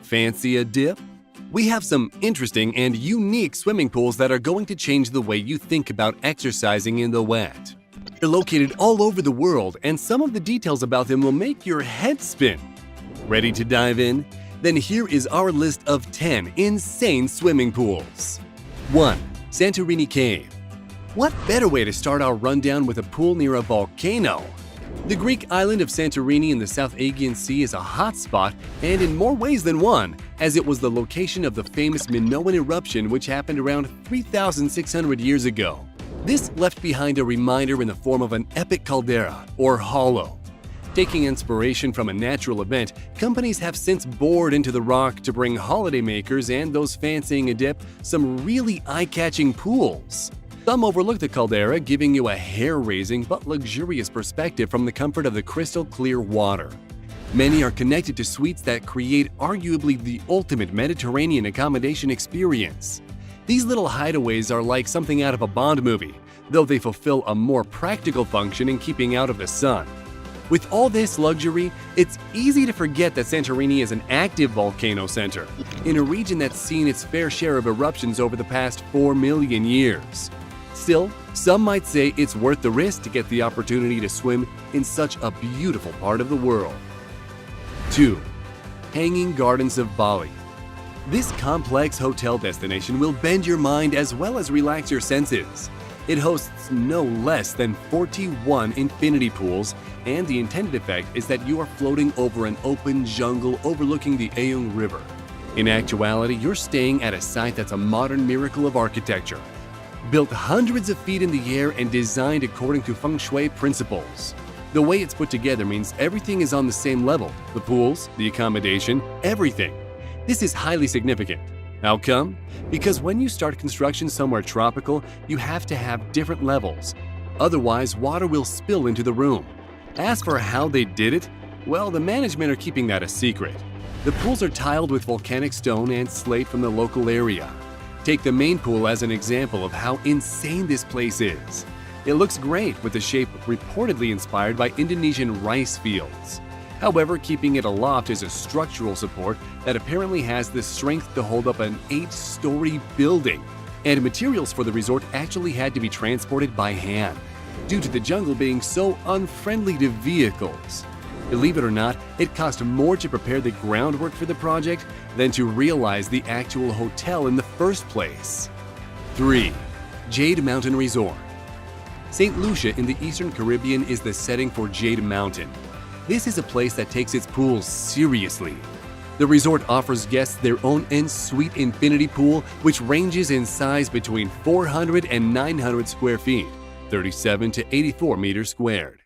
Fancy a dip? We have some interesting and unique swimming pools that are going to change the way you think about exercising in the wet. They're located all over the world, and some of the details about them will make your head spin. Ready to dive in? Then here is our list of 10 insane swimming pools. 1. Santorini Cave. What better way to start our rundown with a pool near a volcano? The Greek island of Santorini in the South Aegean Sea is a hot spot, and in more ways than one, as it was the location of the famous Minoan eruption which happened around 3,600 years ago. This left behind a reminder in the form of an epic caldera, or hollow. Taking inspiration from a natural event, companies have since bored into the rock to bring holidaymakers and those fancying a dip some really eye-catching pools. Some overlook the caldera, giving you a hair-raising but luxurious perspective from the comfort of the crystal-clear water. Many are connected to suites that create arguably the ultimate Mediterranean accommodation experience. These little hideaways are like something out of a Bond movie, though they fulfill a more practical function in keeping out of the sun. With all this luxury, it's easy to forget that Santorini is an active volcano center, in a region that's seen its fair share of eruptions over the past 4 million years. Still, some might say it's worth the risk to get the opportunity to swim in such a beautiful part of the world. 2. Hanging Gardens of Bali. This complex hotel destination will bend your mind as well as relax your senses. It hosts no less than 41 infinity pools, and the intended effect is that you are floating over an open jungle overlooking the Ayung River. In actuality, you're staying at a site that's a modern miracle of architecture, built hundreds of feet in the air and designed according to feng shui principles. The way it's put together means everything is on the same level: the pools, the accommodation, everything. This is highly significant. How come? Because when you start construction somewhere tropical, you have to have different levels. Otherwise, water will spill into the room. As for how they did it, well, the management are keeping that a secret. The pools are tiled with volcanic stone and slate from the local area. Take the main pool as an example of how insane this place is. It looks great, with the shape reportedly inspired by Indonesian rice fields. However, keeping it aloft is a structural support that apparently has the strength to hold up an 8-story building, and materials for the resort actually had to be transported by hand, due to the jungle being so unfriendly to vehicles. Believe it or not, it cost more to prepare the groundwork for the project than to realize the actual hotel in the first place. 3. Jade Mountain Resort. St. Lucia in the Eastern Caribbean is the setting for Jade Mountain. This is a place that takes its pools seriously. The resort offers guests their own en-suite infinity pool, which ranges in size between 400 and 900 square feet, 37 to 84 meters squared.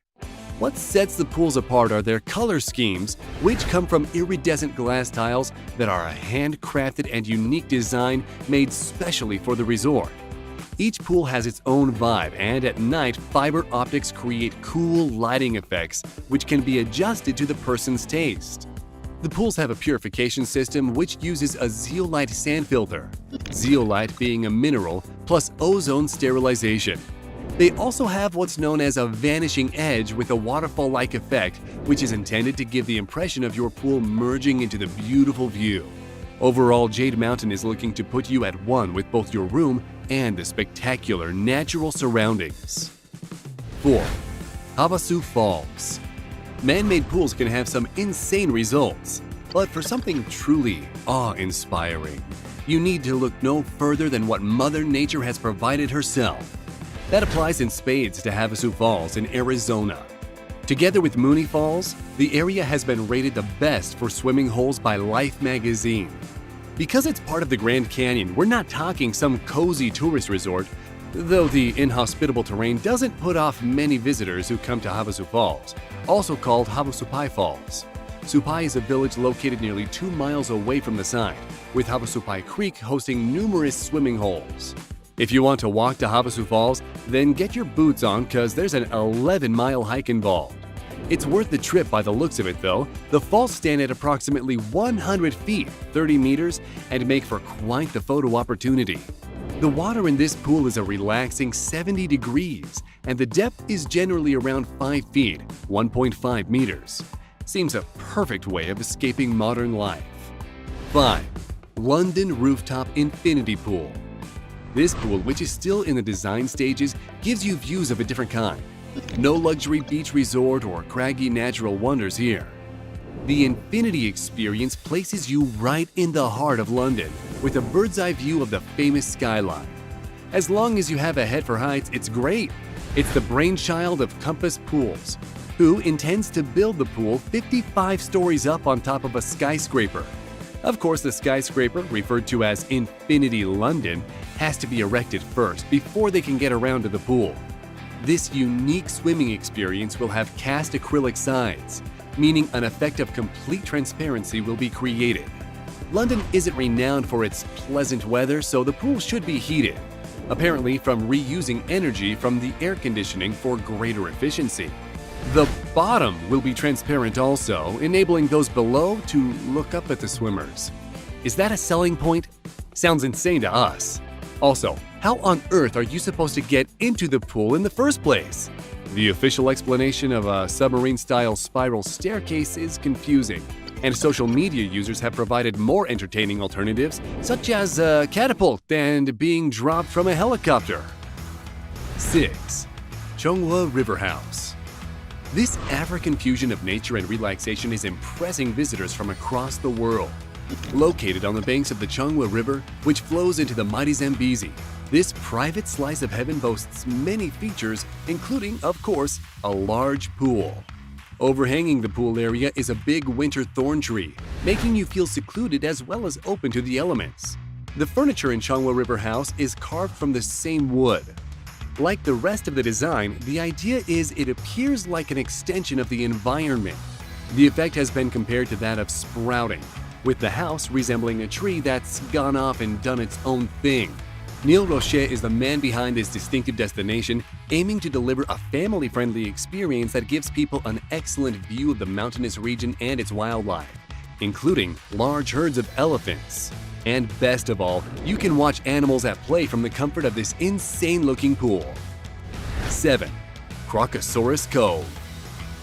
What sets the pools apart are their color schemes, which come from iridescent glass tiles that are a handcrafted and unique design made specially for the resort. Each pool has its own vibe, and at night, fiber optics create cool lighting effects, which can be adjusted to the person's taste. The pools have a purification system which uses a zeolite sand filter, zeolite being a mineral, plus ozone sterilization. They also have what's known as a vanishing edge with a waterfall-like effect, which is intended to give the impression of your pool merging into the beautiful view. Overall, Jade Mountain is looking to put you at one with both your room and the spectacular natural surroundings. 4. Havasu Falls. Man-made pools can have some insane results, but for something truly awe-inspiring, you need to look no further than what Mother Nature has provided herself. That applies in spades to Havasu Falls in Arizona. Together with Mooney Falls, the area has been rated the best for swimming holes by Life magazine. Because it's part of the Grand Canyon, we're not talking some cozy tourist resort, though the inhospitable terrain doesn't put off many visitors who come to Havasu Falls, also called Havasupai Falls. Supai is a village located nearly 2 miles away from the site, with Havasupai Creek hosting numerous swimming holes. If you want to walk to Havasu Falls, then get your boots on because there's an 11-mile hike involved. It's worth the trip by the looks of it though. The falls stand at approximately 100 feet, 30 meters, and make for quite the photo opportunity. The water in this pool is a relaxing 70 degrees, and the depth is generally around 5 feet, 1.5 meters. Seems a perfect way of escaping modern life. 5. London Rooftop Infinity Pool. This pool, which is still in the design stages, gives you views of a different kind. No luxury beach resort or craggy natural wonders here. The Infinity experience places you right in the heart of London, with a bird's-eye view of the famous skyline. As long as you have a head for heights, it's great. It's the brainchild of Compass Pools, who intends to build the pool 55 stories up on top of a skyscraper. Of course, the skyscraper, referred to as Infinity London, has to be erected first before they can get around to the pool. This unique swimming experience will have cast acrylic sides, meaning an effect of complete transparency will be created. London isn't renowned for its pleasant weather, so the pool should be heated, apparently from reusing energy from the air conditioning for greater efficiency. The bottom will be transparent also, enabling those below to look up at the swimmers. Is that a selling point? Sounds insane to us. Also, how on earth are you supposed to get into the pool in the first place? The official explanation of a submarine-style spiral staircase is confusing, and social media users have provided more entertaining alternatives, such as a catapult and being dropped from a helicopter. 6. Chonghua River House. This African fusion of nature and relaxation is impressing visitors from across the world. Located on the banks of the Chonghua River, which flows into the mighty Zambezi, this private slice of heaven boasts many features, including, of course, a large pool. Overhanging the pool area is a big winter thorn tree, making you feel secluded as well as open to the elements. The furniture in Chonghua River House is carved from the same wood. Like the rest of the design, the idea is it appears like an extension of the environment. The effect has been compared to that of sprouting, with the house resembling a tree that's gone off and done its own thing. Neil Roche is the man behind this distinctive destination, aiming to deliver a family-friendly experience that gives people an excellent view of the mountainous region and its wildlife, including large herds of elephants. And best of all, you can watch animals at play from the comfort of this insane-looking pool. 7. Crocosaurus Cove.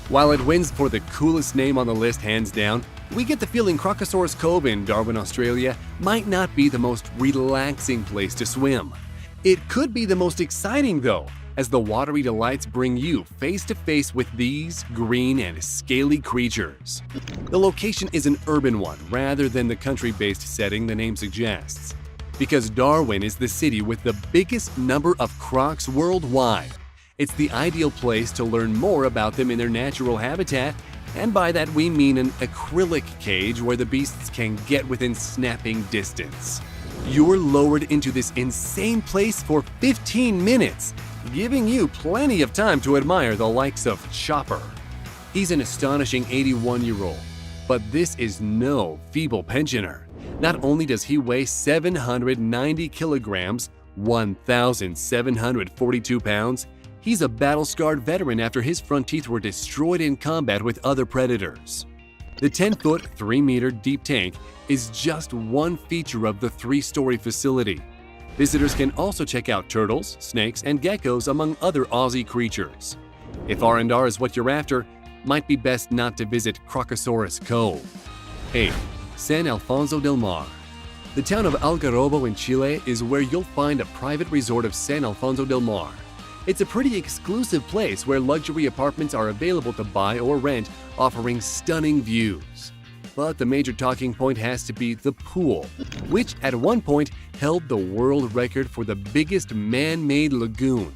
While it wins for the coolest name on the list hands down, we get the feeling Crocosaurus Cove in Darwin, Australia might not be the most relaxing place to swim. It could be the most exciting though, as the watery delights bring you face to face with these green and scaly creatures. The location is an urban one rather than the country-based setting the name suggests, because Darwin is the city with the biggest number of crocs worldwide. It's the ideal place to learn more about them in their natural habitat, and by that we mean an acrylic cage where the beasts can get within snapping distance. You're lowered into this insane place for 15 minutes, giving you plenty of time to admire the likes of Chopper. He's an astonishing 81-year-old, but this is no feeble pensioner. Not only does he weigh 790 kilograms, 1,742 pounds, he's a battle-scarred veteran after his front teeth were destroyed in combat with other predators. The 10-foot, 3-meter deep tank is just one feature of the 3-story facility. Visitors can also check out turtles, snakes, and geckos among other Aussie creatures. If R&R is what you're after, might be best not to visit Crocosaurus Cove. 8. San Alfonso del Mar. The town of Algarrobo in Chile is where you'll find a private resort of San Alfonso del Mar. It's a pretty exclusive place where luxury apartments are available to buy or rent, offering stunning views. But the major talking point has to be the pool, which at one point held the world record for the biggest man-made lagoon.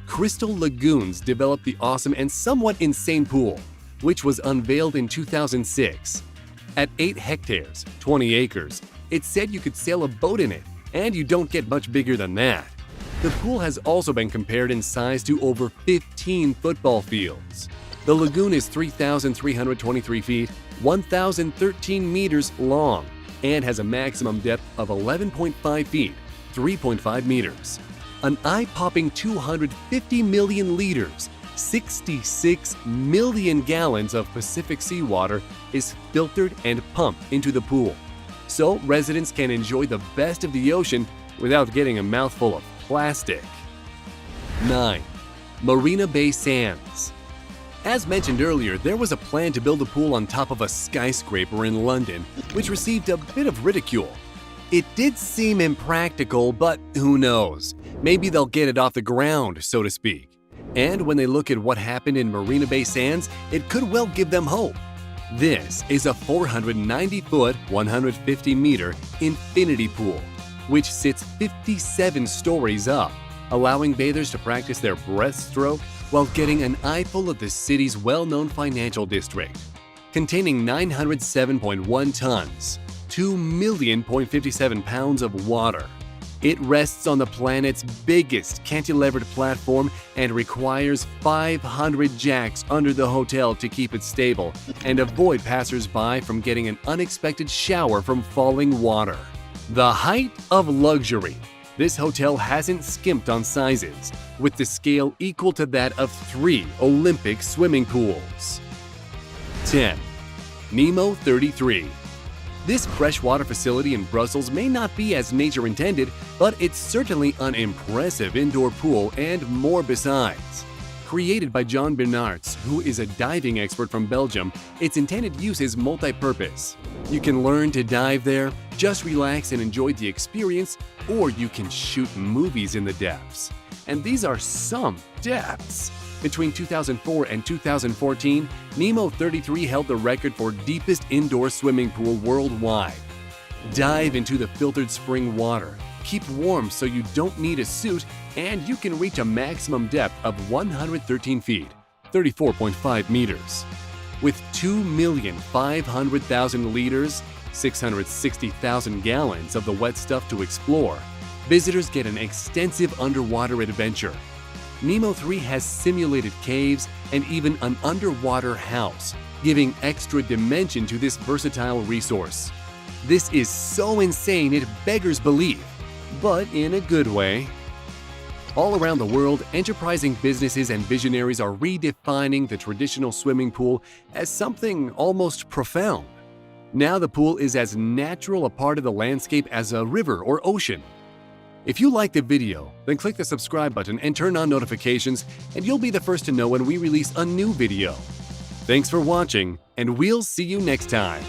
Crystal Lagoons developed the awesome and somewhat insane pool, which was unveiled in 2006. At 8 hectares, 20 acres, it said you could sail a boat in it, and you don't get much bigger than that. The pool has also been compared in size to over 15 football fields. The lagoon is 3,323 feet, 1,013 meters long, and has a maximum depth of 11.5 feet, 3.5 meters. An eye-popping 250 million liters, 66 million gallons of Pacific seawater is filtered and pumped into the pool, so residents can enjoy the best of the ocean without getting a mouthful of plastic. 9. Marina Bay Sands. As mentioned earlier, there was a plan to build a pool on top of a skyscraper in London, which received a bit of ridicule. It did seem impractical, but who knows? Maybe they'll get it off the ground, so to speak. And when they look at what happened in Marina Bay Sands, it could well give them hope. This is a 490-foot, 150-meter infinity pool, which sits 57 stories up, allowing bathers to practice their breaststroke while getting an eyeful of the city's well-known financial district. Containing 907.1 tons, 2,000,057 pounds of water. It rests on the planet's biggest cantilevered platform and requires 500 jacks under the hotel to keep it stable and avoid passers-by from getting an unexpected shower from falling water. The height of luxury. This hotel hasn't skimped on sizes, with the scale equal to that of 3 Olympic swimming pools. 10. Nemo 33. This freshwater facility in Brussels may not be as nature intended, but it's certainly an impressive indoor pool and more besides. Created by John Bernards, who is a diving expert from Belgium, its intended use is multi-purpose. You can learn to dive there, just relax and enjoy the experience, or you can shoot movies in the depths. And these are some depths. Between 2004 and 2014, Nemo 33 held the record for deepest indoor swimming pool worldwide. Dive into the filtered spring water, keep warm so you don't need a suit, and you can reach a maximum depth of 113 feet, 34.5 meters. With 2,500,000 liters, 660,000 gallons of the wet stuff to explore, visitors get an extensive underwater adventure. Nemo 3 has simulated caves and even an underwater house, giving extra dimension to this versatile resource. This is so insane it beggars belief, but in a good way. All around the world, enterprising businesses and visionaries are redefining the traditional swimming pool as something almost profound. Now the pool is as natural a part of the landscape as a river or ocean. If you liked the video, then click the subscribe button and turn on notifications, and you'll be the first to know when we release a new video. Thanks for watching, and we'll see you next time.